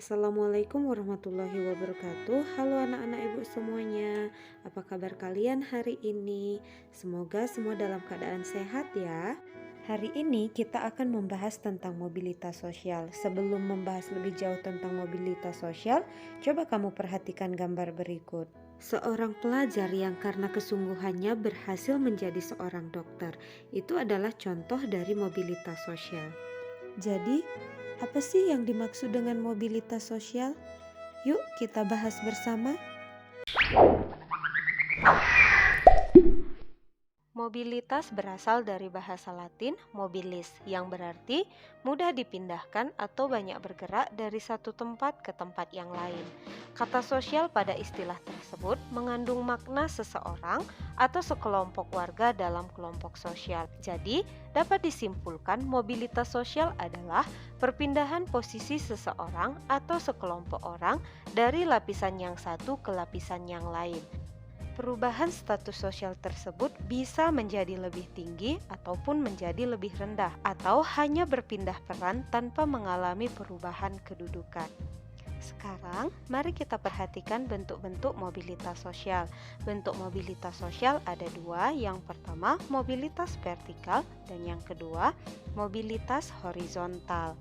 Assalamualaikum warahmatullahi wabarakatuh. Halo anak-anak ibu semuanya. Apa kabar kalian hari ini? Semoga semua dalam keadaan sehat ya. Hari ini kita akan membahas tentang mobilitas sosial. Sebelum membahas lebih jauh tentang mobilitas sosial, coba kamu perhatikan gambar berikut. Seorang pelajar yang karena kesungguhannya berhasil menjadi seorang dokter. Itu adalah contoh dari mobilitas sosial. Jadi, apa sih yang dimaksud dengan mobilitas sosial? Yuk kita bahas bersama. Mobilitas berasal dari bahasa Latin mobilis yang berarti mudah dipindahkan atau banyak bergerak dari satu tempat ke tempat yang lain. Kata sosial pada istilah tersebut mengandung makna seseorang atau sekelompok warga dalam kelompok sosial. Jadi, dapat disimpulkan mobilitas sosial adalah perpindahan posisi seseorang atau sekelompok orang dari lapisan yang satu ke lapisan yang lain. Perubahan status sosial tersebut bisa menjadi lebih tinggi ataupun menjadi lebih rendah, atau hanya berpindah peran tanpa mengalami perubahan kedudukan. Sekarang, mari kita perhatikan bentuk-bentuk mobilitas sosial. Bentuk mobilitas sosial ada dua, yang pertama mobilitas vertikal dan yang kedua mobilitas horizontal.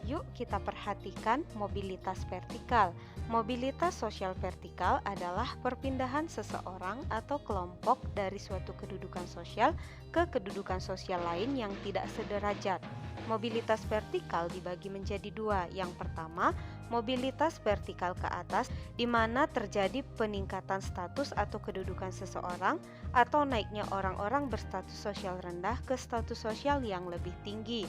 Yuk kita perhatikan mobilitas vertikal. Mobilitas sosial vertikal adalah perpindahan seseorang atau kelompok dari suatu kedudukan sosial ke kedudukan sosial lain yang tidak sederajat. Mobilitas vertikal dibagi menjadi dua. Yang pertama, mobilitas vertikal ke atas, di mana terjadi peningkatan status atau kedudukan seseorang atau naiknya orang-orang berstatus sosial rendah ke status sosial yang lebih tinggi.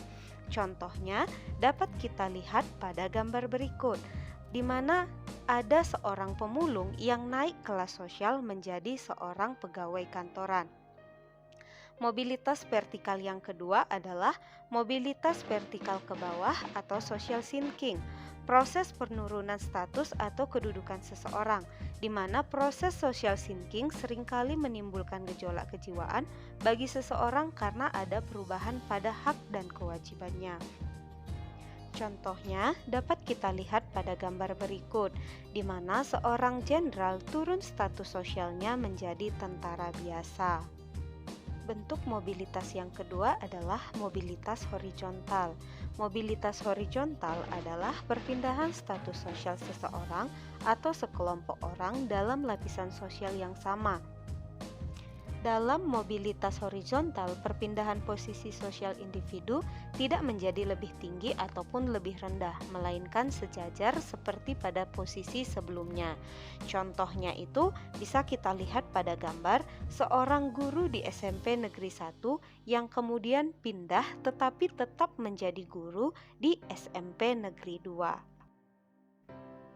Contohnya dapat kita lihat pada gambar berikut, di mana ada seorang pemulung yang naik kelas sosial menjadi seorang pegawai kantoran. Mobilitas vertikal yang kedua adalah mobilitas vertikal ke bawah atau social sinking, proses penurunan status atau kedudukan seseorang, di mana proses social sinking seringkali menimbulkan gejolak kejiwaan bagi seseorang karena ada perubahan pada hak dan kewajibannya. Contohnya dapat kita lihat pada gambar berikut, di mana seorang jenderal turun status sosialnya menjadi tentara biasa. Bentuk mobilitas yang kedua adalah mobilitas horizontal. Mobilitas horizontal adalah perpindahan status sosial seseorang atau sekelompok orang dalam lapisan sosial yang sama. Dalam mobilitas horizontal, perpindahan posisi sosial individu tidak menjadi lebih tinggi ataupun lebih rendah, melainkan sejajar seperti pada posisi sebelumnya. Contohnya itu bisa kita lihat pada gambar seorang guru di SMP Negeri 1 yang kemudian pindah tetapi tetap menjadi guru di SMP Negeri 2.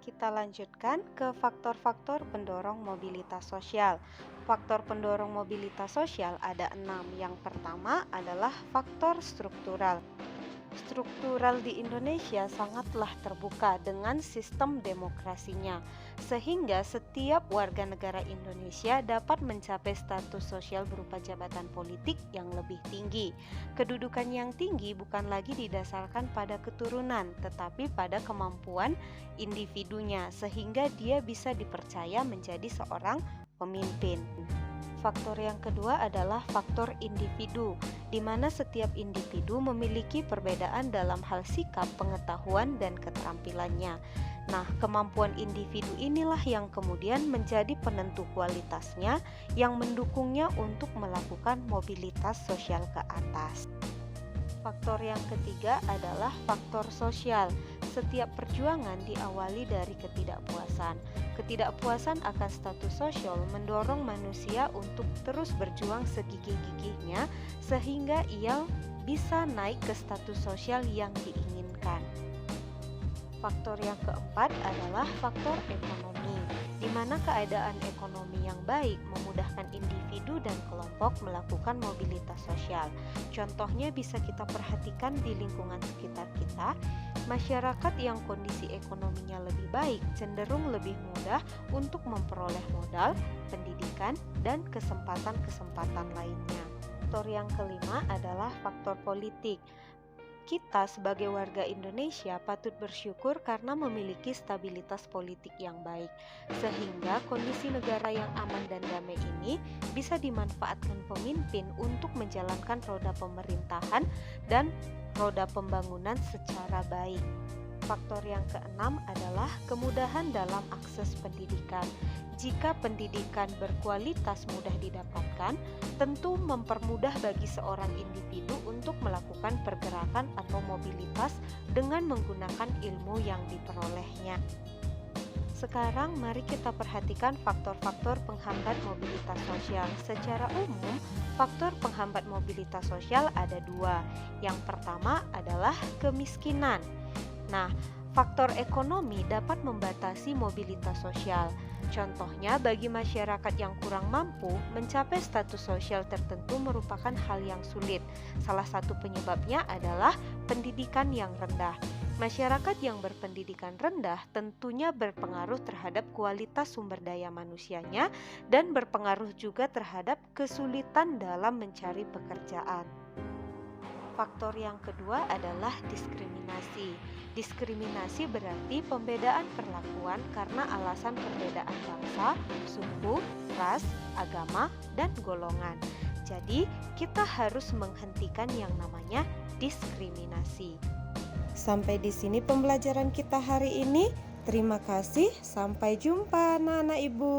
Kita lanjutkan ke faktor-faktor pendorong mobilitas sosial. Faktor pendorong mobilitas sosial ada 6. Yang pertama adalah faktor struktural. Struktural di Indonesia sangatlah terbuka dengan sistem demokrasinya, sehingga setiap warga negara Indonesia dapat mencapai status sosial berupa jabatan politik yang lebih tinggi. Kedudukan yang tinggi bukan lagi didasarkan pada keturunan, tetapi pada kemampuan individunya, sehingga dia bisa dipercaya menjadi seorang pemimpin. Faktor yang kedua adalah faktor individu, di mana setiap individu memiliki perbedaan dalam hal sikap, pengetahuan, dan keterampilannya. Nah, kemampuan individu inilah yang kemudian menjadi penentu kualitasnya yang mendukungnya untuk melakukan mobilitas sosial ke atas. Faktor yang ketiga adalah faktor sosial. Setiap perjuangan diawali dari ketidakpuasan. Ketidakpuasan akan status sosial mendorong manusia untuk terus berjuang segigih-gigihnya sehingga ia bisa naik ke status sosial yang diinginkan. Faktor yang keempat adalah faktor ekonomi, di mana keadaan ekonomi yang baik memudahkan individu dan kelompok melakukan mobilitas sosial. Contohnya bisa kita perhatikan di lingkungan sekitar kita. Masyarakat yang kondisi ekonominya lebih baik cenderung lebih mudah untuk memperoleh modal, pendidikan, dan kesempatan-kesempatan lainnya. Faktor yang kelima adalah faktor politik. Kita sebagai warga Indonesia patut bersyukur karena memiliki stabilitas politik yang baik, sehingga kondisi negara yang aman dan damai ini bisa dimanfaatkan pemimpin untuk menjalankan roda pemerintahan dan roda pembangunan secara baik. Faktor yang keenam adalah kemudahan dalam akses pendidikan. Jika pendidikan berkualitas mudah didapatkan, tentu mempermudah bagi seorang individu untuk melakukan pergerakan atau mobilitas dengan menggunakan ilmu yang diperolehnya. Sekarang mari kita perhatikan faktor-faktor penghambat mobilitas sosial. Secara umum, faktor penghambat mobilitas sosial ada dua. Yang pertama adalah kemiskinan. Nah, faktor ekonomi dapat membatasi mobilitas sosial. Contohnya, bagi masyarakat yang kurang mampu, mencapai status sosial tertentu merupakan hal yang sulit. Salah satu penyebabnya adalah pendidikan yang rendah. Masyarakat yang berpendidikan rendah tentunya berpengaruh terhadap kualitas sumber daya manusianya dan berpengaruh juga terhadap kesulitan dalam mencari pekerjaan. Faktor yang kedua adalah diskriminasi. Diskriminasi berarti pembedaan perlakuan karena alasan perbedaan bangsa, suku, ras, agama, dan golongan. Jadi, kita harus menghentikan yang namanya diskriminasi. Sampai di sini pembelajaran kita hari ini. Terima kasih, sampai jumpa anak-anak ibu.